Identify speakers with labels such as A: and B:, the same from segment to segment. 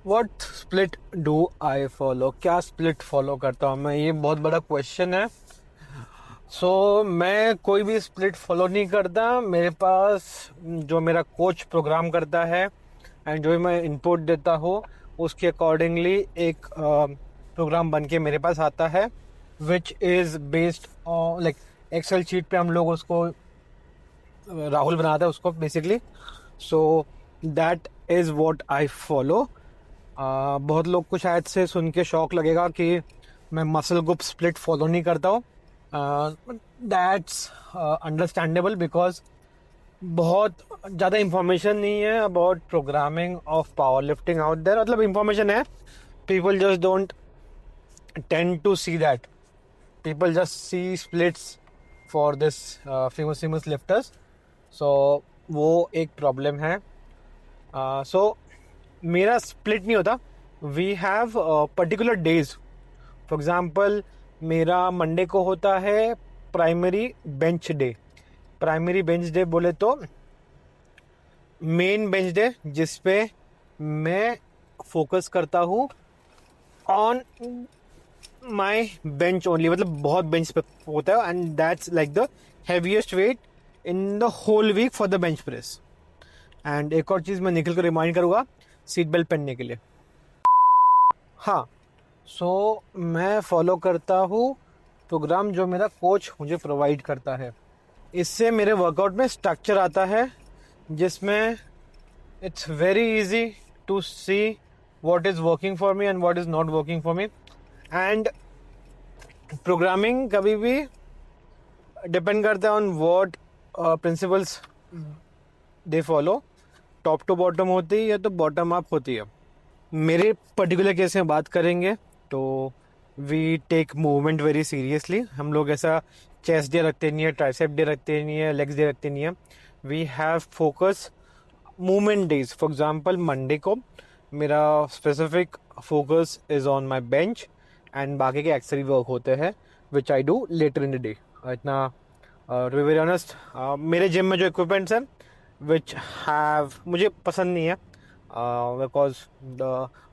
A: What split do I follow, क्या split follow करता हूँ मैं, ये बहुत बड़ा क्वेश्चन है। मैं कोई भी स्प्लिट फॉलो नहीं करता। मेरे पास जो मेरा कोच प्रोग्राम करता है एंड जो मैं इनपुट देता हूँ उसके अकॉर्डिंगली एक प्रोग्राम बन के मेरे पास आता है, which is based on like excel sheet पे हम लोग उसको राहुल बनाता है उसको basically. So that is what I follow. बहुत लोग को शायद से सुन के शौक लगेगा कि मैं मसल ग्रुप स्प्लिट फॉलो नहीं करता हूँ। दैट्स अंडरस्टैंडेबल बिकॉज बहुत ज़्यादा इंफॉर्मेशन नहीं है about programming of power lifting out there. मतलब इंफॉर्मेशन है, people just don't tend to see that. People just see splits for this famous lifters. So वो एक प्रॉब्लम है। मेरा स्प्लिट नहीं होता। We have particular days. For example मेरा Monday को होता है primary bench day. Primary bench day बोले तो मेन बेंच डे जिसपे मैं फोकस करता हूँ ऑन माई बेंच ओनली। मतलब बहुत बेंच पे होता है and that's like the heaviest weight in the whole week for the bench press. And एक और चीज़ मैं निखिल को रिमाइंड करूँगा सीट बेल्ट पहनने के लिए। हाँ, मैं फॉलो करता हूँ प्रोग्राम जो मेरा कोच मुझे प्रोवाइड करता है। इससे मेरे वर्कआउट में स्ट्रक्चर आता है जिसमें it's very easy to see what is working for me and what is not working for me. And programming कभी भी डिपेंड करता है on what principles they follow. Top to bottom होती है या तो बॉटम अप होती है। मेरे पर्टिकुलर केस में बात करेंगे तो we take movement very seriously. हम लोग ऐसा चेस्ट डे रखते नहीं है, ट्राइसेप डे रखते नहीं है, लेग्स डे रखते नहीं है। We have focus movement days. For example Monday को मेरा specific focus is on my bench and बाकी के एक्सरी वर्क होते हैं which I do later in the day. इतना टू बी वेरी ऑनेस्ट मेरे जिम में जो इक्विपमेंट्स हैं विच हैव मुझे पसंद नहीं है बिकॉज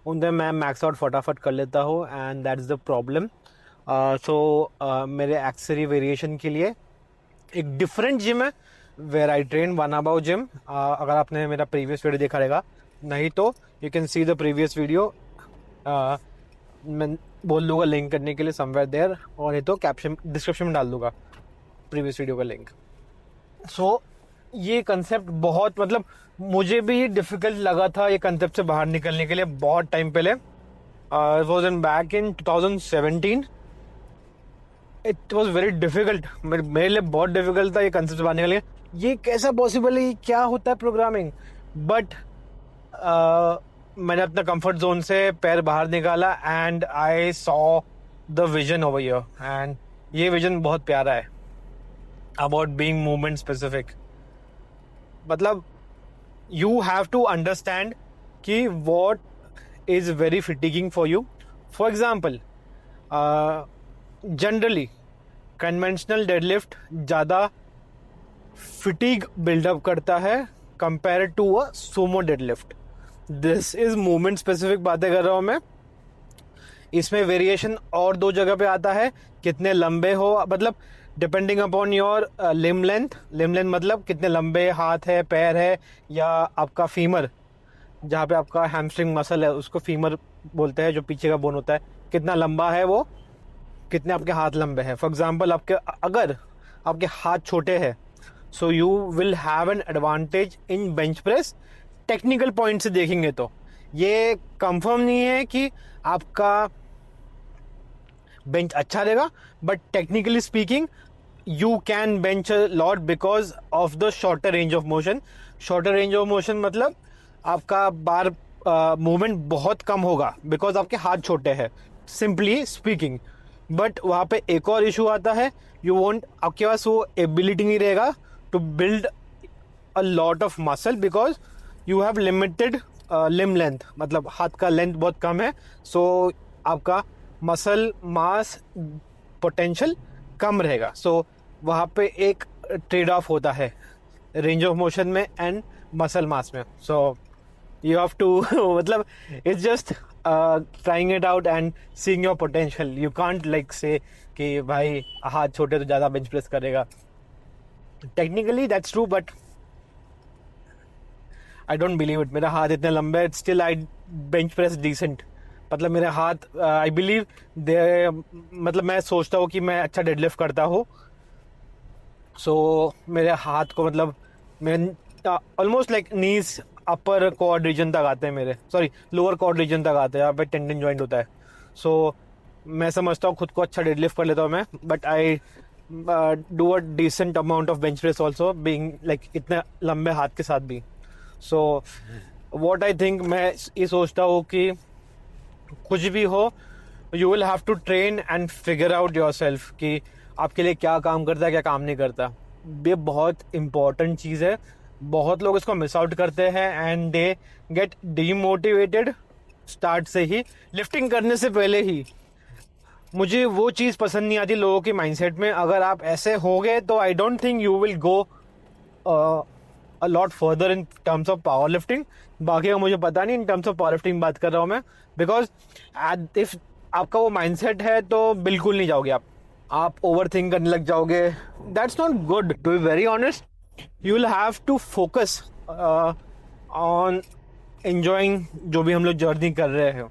A: उनसे मैं मैक्स आउट फटाफट कर लेता हूँ and that is the problem. मेरे एक्सरी वेरिएशन के लिए एक डिफरेंट जिम है where I train, one above gym. अगर आपने मेरा प्रीवियस वीडियो देखा रहेगा, नहीं तो you can see the previous video. मैं बोल दूंगा लिंक करने के लिए समवेयर देयर, और नहीं तो कैप्शन डिस्क्रिप्शन में डाल दूंगा प्रीवियस वीडियो का लिंक। ये कंसेप्ट बहुत मतलब मुझे भी डिफिकल्ट लगा था ये कंसेप्ट से बाहर निकलने के लिए बहुत टाइम पहले। Was in back in 2017। It was very difficult, मेरे लिए बहुत डिफिकल्ट था ये कंसेप्ट से बाहर निकलने। ये कैसा पॉसिबल है, क्या होता है प्रोग्रामिंग। बट मैंने अपना कंफर्ट जोन से पैर बाहर निकाला and I saw the vision over here. And ये विजन बहुत प्यारा है अबाउट बीइंग मूवमेंट स्पेसिफिक। मतलब यू हैव टू अंडरस्टैंड कि what is very fatiguing for you. For example generally conventional deadlift ज़्यादा फिटिग बिल्डअप करता है compare to a sumo deadlift. This is movement specific बातें कर रहा हूँ मैं। इसमें वेरिएशन और दो जगह पे आता है, कितने लंबे हो, मतलब depending upon your limb length. Limb length मतलब कितने लंबे हाथ है, पैर है, या आपका फीमर जहाँ पे आपका हैमस्ट्रिंग मसल है उसको फीमर बोलते हैं, जो पीछे का बोन होता है, कितना लंबा है वो, कितने आपके हाथ लंबे हैं। फॉर एग्जाम्पल आपके अगर आपके हाथ छोटे हैं so you will have an advantage in bench press. Technical point से देखेंगे तो ये कंफर्म नहीं है कि आपका बेंच अच्छा रहेगा, but technically speaking you can bench lot because of the shorter range of motion. Shorter range of motion मतलब आपका बार मूवमेंट बहुत कम होगा बिकॉज आपके हाथ छोटे हैं, सिंपली स्पीकिंग। बट वहाँ पे एक और इशू आता है, यू वॉन्ट, आपके पास वो एबिलिटी नहीं रहेगा to build a lot of muscle because you have limited limb length. मतलब हाथ का लेंथ बहुत कम है, सो आपका मसल मास पोटेंशियल कम रहेगा। सो वहाँ पे एक ट्रेड ऑफ होता है रेंज ऑफ मोशन में एंड मसल मास में। सो You have to मतलब it's just trying it out and seeing your potential. You can't like say कि भाई हाथ छोटे तो ज़्यादा bench press करेगा. Technically that's true, but I don't believe it. मेरा हाथ इतने लंबे है, still I bench press decent. मतलब मेरे हाथ I believe they मतलब मैं सोचता हूँ कि मैं अच्छा deadlift करता हूँ. So मेरे हाथ को मतलब मेरे ऑलमोस्ट लाइक नीज अपर कॉर्ड रीजन तक आते हैं मेरे, सॉरी लोअर कॉर्ड रीजन तक आते हैं, यहाँ पे टेंडन जॉइंट होता है. सो मैं समझता हूँ खुद को अच्छा डेडलिफ्ट कर लेता हूँ मैं, but I do a decent amount of bench press also being like इतने लंबे हाथ के साथ भी. सो वॉट आई थिंक, मैं ये सोचता हूँ कि कुछ भी हो you will have to train and figure out yourself कि आपके लिए क्या काम करता है क्या काम नहीं करता. ये बहुत इंपॉर्टेंट चीज़ है. बहुत लोग इसको मिस आउट करते हैं and they get demotivated start से ही, लिफ्टिंग करने से पहले ही. मुझे वो चीज़ पसंद नहीं आती लोगों के माइंडसेट में. अगर आप ऐसे हो गए तो I don't think you will go a lot further in terms of power lifting. बाकी का मुझे पता नहीं, in terms of power lifting बात कर रहा हूँ मैं. बिकॉज इफ आपका वो माइंडसेट है तो बिल्कुल नहीं जाओगे आप ओवर थिंक करने लग जाओगे. That's not good. To be very honest, you will have to focus on enjoying जो भी हम लोग जर्नी कर रहे हैं.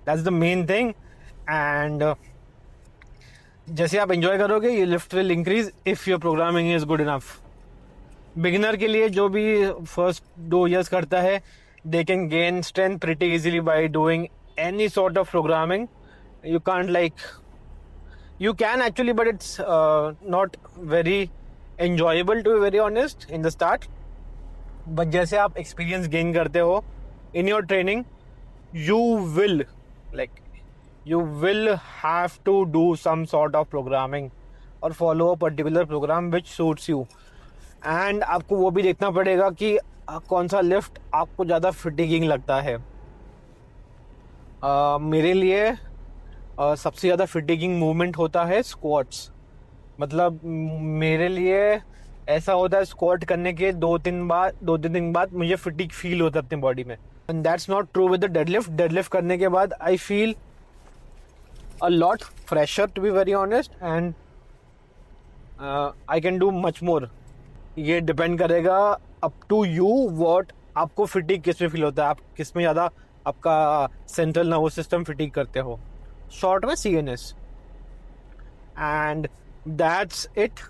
A: That's the main thing. And जैसे आप एंजॉय करोगे ये lift will increase if your programming is good enough. Beginner के लिए जो भी फर्स्ट 2 years करता है, they can gain strength pretty easily by doing any sort of programming. You can't like, you can actually, but it's not very enjoyable to be very honest in the start. But जैसे आप experience gain करते हो in your training, you will have to do some sort of programming or follow a particular program which suits you. And आपको वो भी देखना पड़ेगा कि कौन सा लिफ्ट आपको ज़्यादा फिटिगिंग लगता है. मेरे लिए सबसे ज़्यादा फिटिगिंग मूवमेंट होता है स्क्वाट्स. मतलब मेरे लिए ऐसा होता है स्क्वाट करने के 2-3 दिन बाद मुझे फिटिग फील होता है अपनी बॉडी में. And that's not true with the deadlift. Deadlift करने के बाद I feel a lot fresher to be very honest, and I can do much more. ये डिपेंड करेगा अप टू यू व्हाट आपको फिटिग किस में फील होता है, आप किस में ज़्यादा आपका सेंट्रल नर्वस सिस्टम फिटिग करते हो. शॉर्ट में CNS. And that's it.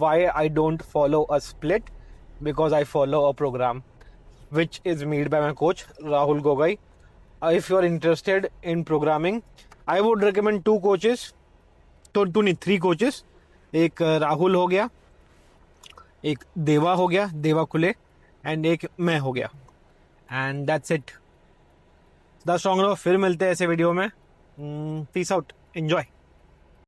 A: Why I don't follow a split, because I follow a program which is made by my coach Rahul Gogai. If you are interested in programming, I would recommend 2 coaches. तो 3 coaches. एक राहुल हो गया, एक देवा हो गया, देवा खुले, एंड एक मैं हो गया. And that's it. 10 स्ट्रॉन्ग. फिर मिलते हैं ऐसे वीडियो में. Peace out. Enjoy.